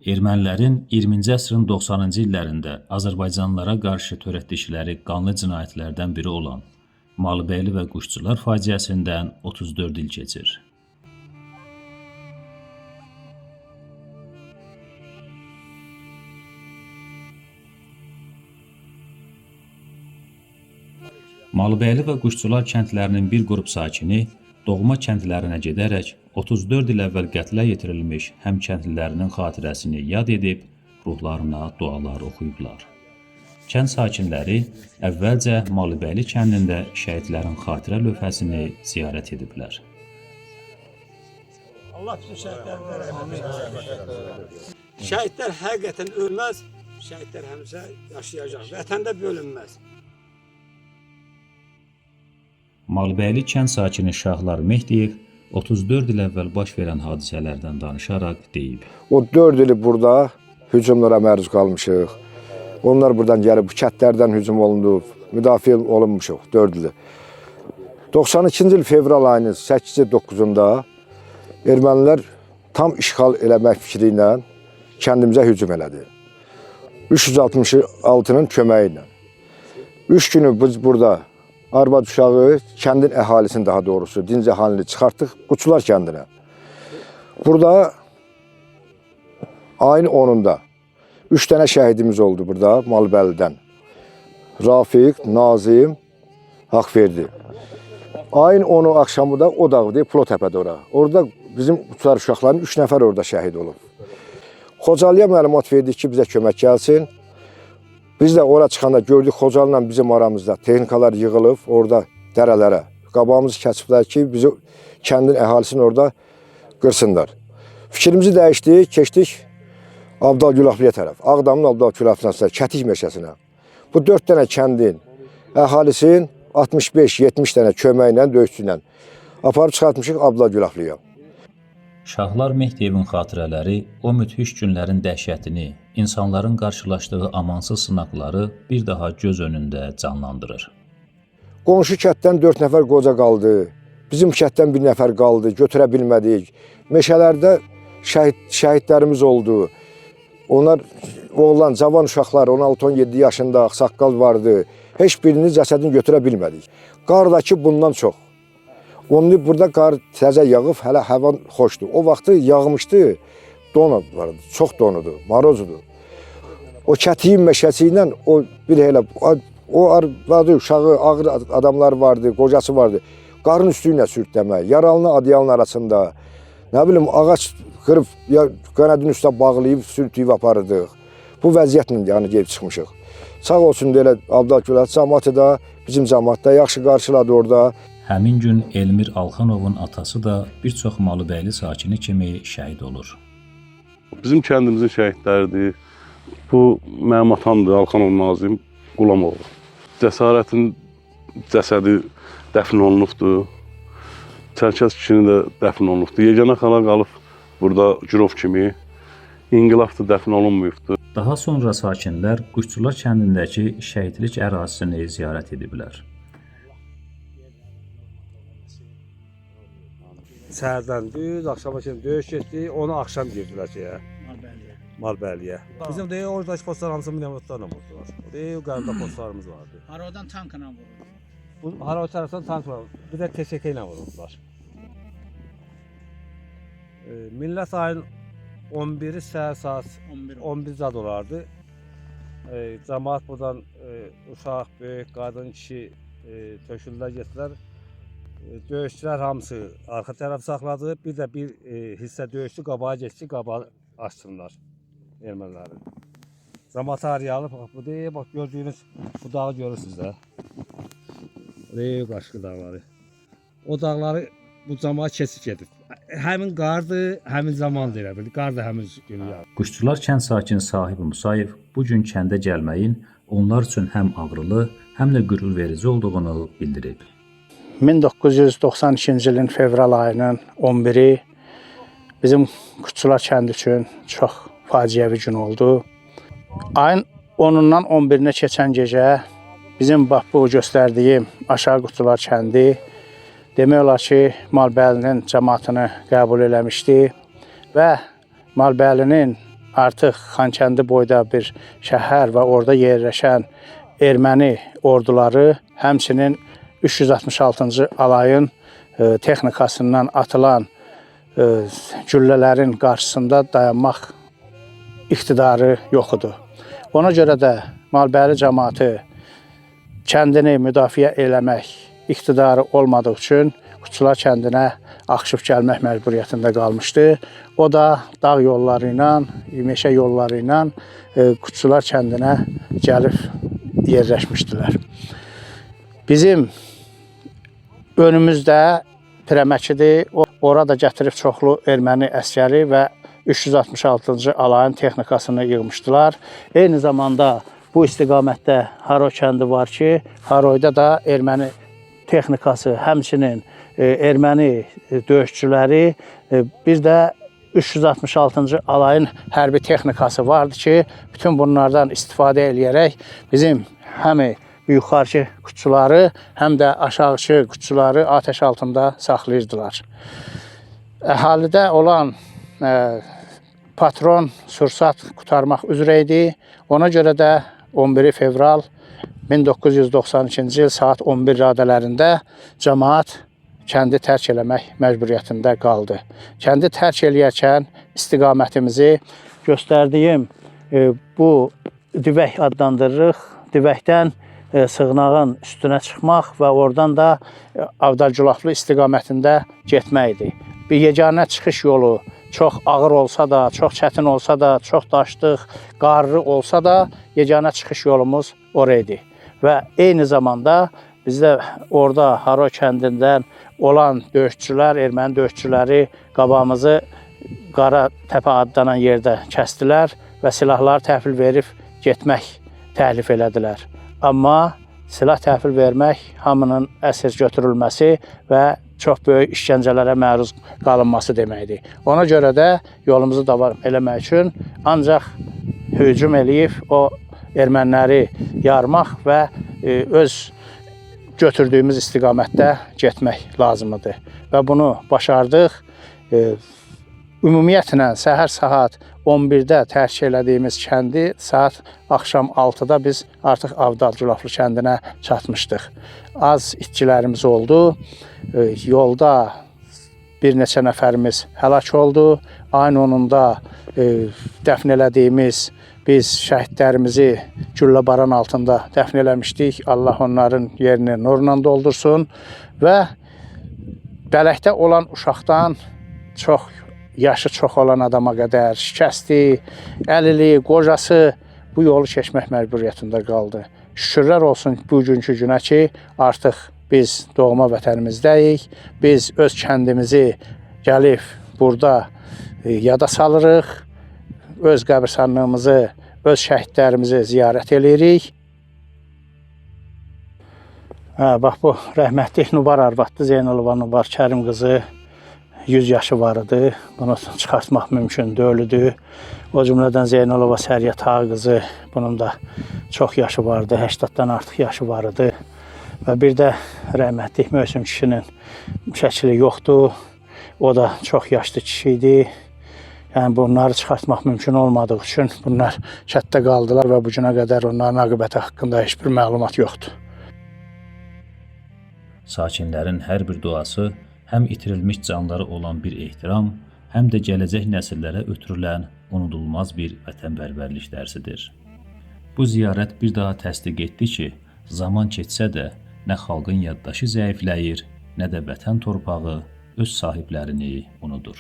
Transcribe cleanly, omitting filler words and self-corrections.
Ermənilərin 20-ci əsrin 90-cı illərində Azərbaycanlılara qarşı törətdikləri qanlı cinayətlərdən biri olan Malıbəyli və Quşçular faciəsindən 34 il keçir. Malıbəyli və Quşçular kəndlərinin bir qrup sakini doğma kəndlərinə gedərək 34 il əvvəl qətlə yetirilmiş həmkəndlilərinin xatirəsini yad edib, ruhlarına dualar oxuyublar. Kənd sakinləri əvvəlcə Malıbəyli kəndində şəhidlərin xatirə lövhəsini ziyarət ediblər. Allah bütün şəhidlərə şəhidlər həqiqətən ölməz, şəhidlər həmişə yaşayacaq, vətəndə bölünməz. Malıbəyli kənd sakini Şahlar Mehdiyev 34 il əvvəl baş verən hadisələrdən danışaraq deyib. O 4 ili burada hücumlara məruz qalmışıq. Onlar buradan gəlib, bu kətlərdən hücum olundu, müdafiə olunmuşuq 4 ili. 92-ci il fevral ayının 8-9-da ermənilər tam işğal eləmək fikri ilə kəndimizə hücum elədi. 366-nın köməyi ilə. 3 günü biz burada arvad uşağı, kəndin əhalisini daha doğrusu, dinc əhalini çıxartdıq Quşçular kəndinə. Burada ayın 10-unda 3 dənə şəhidimiz oldu burada Malıbəllidən. Rafiq, Nazim, Haqverdi. Ayın 10-u axşamı da o dağdır, Plotəpədə ora. Orada bizim Quşçular uşaqlarının 3 nəfər orada şəhid olub. Xocalıya məlumat verdik ki, bizə kömək gəlsin. Biz də ora çıxanda gördük Xocalı'yla bizim aramızda texnikalar yığılıb orada dərələrə. Qabağımızı kəsiblər ki, bizi kəndin əhalisini orada qırsınlar. Fikrimizi dəyişdik, keçdik Abdal Gülafliyə tərəf. Ağdamın Abdal Gülafliyəsinə, Kətik meşəsinə. Bu 4 dənə kəndin əhalisinin 65-70 dənə köməklə, döyüşçülə aparıb çıxartmışıq Abdal Gülafliyə. Şahlar Mehdiyevin xatirələri o müthiş günlərin dəhşətini, insanların qarşılaşdığı amansız sınaqları bir daha göz önündə canlandırır. Qonşu kətdən 4 nəfər qoca qaldı, bizim kətdən 1 nəfər qaldı, götürə bilmədik. Meşələrdə şəhidlərimiz oldu. Onlar oğlan, cavan uşaqlar, 16-17 yaşında ağsaqqal vardı. Heç birini cəsədini götürə bilmədik. Qardakı bundan çox. Onu burada qar təzə yağıb, hələ hava xoşdur. O vaxtı yağmışdı, don vardı, çox donudu, marozudur. O kətiyin meşəsi ilə o bir elə, o arvadı, uşağı, ağır adamlar vardı, qocası vardı. Qarın üstü ilə sürtləmək, yaralını adyalın arasında, nə bilim, ağac qırıb, qanadın üstə bağlayıb, sürtüyüb aparırdıq. Bu vəziyyətlə yəni gelib çıxmışıq. Sağ olsun da elə Abdal Gülafliyə cəmaatı da, bizim cəmaat da yaxşı qarşıladı orada. Həmin gün Elmir Alxanovun atası da bir çox Malıbəyli sakini kimi şəhid olur. Bizim kəndimizin şəhidləridir. Bu mənim atamdır, Alxanov Nazim Qulamov. Cəsarətin cəsədi dəfn olunubdur. Çərkəz kişinin də dəfn olunubdur. Yeganə xala qalıb burada girov kimi. İnqilab da dəfn olunmayıbdır. Daha sonra sakinlər Quşçular kəndindəki şəhidlik ərazisini ziyarət ediblər. Səhərdən düz, axşama kimi döyüş getdi, onu axşam girdilər ki, Malıbəyliyə. Bizim de oradakı postlar hamısı minomyotlarla vurdular. O qarında postlarımız vardı. Haradan tankla vuruldu. Bu Haro tərəfdən tank var, bir də TSK ilə vuruldular. Millət ayın 11-i səhər saat 11 zad olardı. Cəmaat buradan uşaq, böyük, qadın, kişi töküldülər, getdilər. Döyüşçülər hamısı arxa tərəf saxladı. Bir də bir hissə döyüşçü qabağa geçdi, qabağı açsınlar erməniləri. Cəmaat arayalıb, bu deyil, bax gördüyünüz bu dağı görürsünüz də. Deyil, qaşqı dağları. O dağları bu cəmaat keçib gedib. Həmin qardır, həmin zamandır elə bil. Qar da həmin günü yağdı. Quşçular kənd sakini Sahib Musayev bu gün kəndə gəlməyin onlar üçün həm ağrılı, həm də qürur verici olduğunu bildirib. 1992-ci ilin fevral ayının 11-i bizim Quşçular kəndi üçün çox faciəvi gün oldu. Ayın 10-undan 11-nə keçən gecə bizim bax bu göstərdiyim Aşağı Quşçular kəndi demək olar ki, Malıbəylinin cəmaatını qəbul eləmişdi və Malıbəylinin artıq Xankəndi boyda bir şəhər və orada yerləşən erməni orduları, həmçinin 366-cı alayın texnikasından atılan güllələrin qarşısında dayanmaq iqtidarı yox idi. Ona görə də Malbəyli cəmaatı kəndini müdafiə eləmək iqtidarı olmadığı üçün Qutçular kəndinə axışıb gəlmək məcburiyyətində qalmışdı. O da dağ yolları ilə, meşə yolları ilə Qutçular kəndinə gəlib yerləşmişdilər. Bizim önümüzdə Pirəməkidir. Orada gətirib çoxlu erməni əskəri və 366-cı alayın texnikasını yığmışdılar. Eyni zamanda bu istiqamətdə Haro kəndi var ki, Haroyda da erməni texnikası, həmçinin erməni döyüşçüləri, bir də 366-cı alayın hərbi texnikası vardı ki, bütün bunlardan istifadə eləyərək bizim həm yuxarıki Qutçuları, həm də aşağıki Qutçuları atəş altında saxlayırdılar. Əhalidə olan patron, sursat qutarmaq üzrə idi. Ona görə də 11 fevral 1992-ci il saat 11 radələrində cəmaat kəndi tərk eləmək məcburiyyətində qaldı. Kəndi tərk eləyərkən istiqamətimizi göstərdiyim bu divək adlandırırıq. Divəkdən sığınağın üstünə çıxmaq və oradan da Avdalcılaqlı istiqamətində getməkdir. Bir yeganə çıxış yolu çox ağır olsa da, çox çətin olsa da, çox daşlıq, qarlı olsa da yeganə çıxış yolumuz oraydı. Və eyni zamanda bizdə orada Haro kəndindən olan döyüşçülər, erməni döyüşçüləri qabağımızı Qara Təpə adlanan yerdə kəsdilər və silahları təhvil verib getmək təklif elədilər. Amma silah təhvil vermək hamının əsir götürülməsi və çox böyük işgəncələrə məruz qalınması deməkdir. Ona görə də yolumuzu davam eləmək üçün ancaq hücum eləyib o erməniləri yarmaq və öz götürdüyümüz istiqamətdə getmək lazımdır. Və bunu başardıq. Ümumiyyətlə səhər saat 11-də tərk elədiyimiz kəndi saat axşam 6-da biz artıq Avdalcılaqlı kəndinə çatmışdıq. Az itkilərimiz oldu. Yolda bir neçə nəfərimiz həlak oldu. Ayın 10-da dəfn elədiyimiz biz şəhidlərimizi gülləbaran altında dəfn eləmişdik. Allah onların yerini nurla doldursun. Və bələkdə olan uşaqdan yaşı çox olan adama qədər şikəsti, əlili, qocası bu yolu keçmək məcburiyyətində qaldı. Şükürlər olsun bugünkü günə ki, artıq biz doğma vətənimizdəyik. Biz öz kəndimizi gəlib burada yada salırıq. Öz qəbirstanlığımızı, öz şəhidlərimizi ziyarət eləyirik. Bax bu rəhmətlik Nubar arvaddı, Zeynalova Nubar Kərim qızı. 100 yaşı var idi. Bunu çıxartmaq mümkün deyildi. O cümlədən Zeynalova Səriyyət Ağa qızı, bunun da çox yaşı vardı. 80-dan artıq yaşı var idi. Və bir də rəhmətlik Möhsün kişinin şəkili yoxdur. O da çox yaşlı kişi idi. Yəni bunları çıxartmaq mümkün olmadığı üçün bunlar kətdə qaldılar və bu günə qədər onların aqibəti haqqında heç bir məlumat yoxdur. Sakinlərin hər bir duası həm itirilmiş canları olan bir ehtiram, həm də gələcək nəsillərə ötürülən unudulmaz bir vətənpərvərlik dərsidir. Bu ziyarət bir daha təsdiq etdi ki, zaman keçsə də nə xalqın yaddaşı zəifləyir, nə də vətən torpağı öz sahiblərini unudur.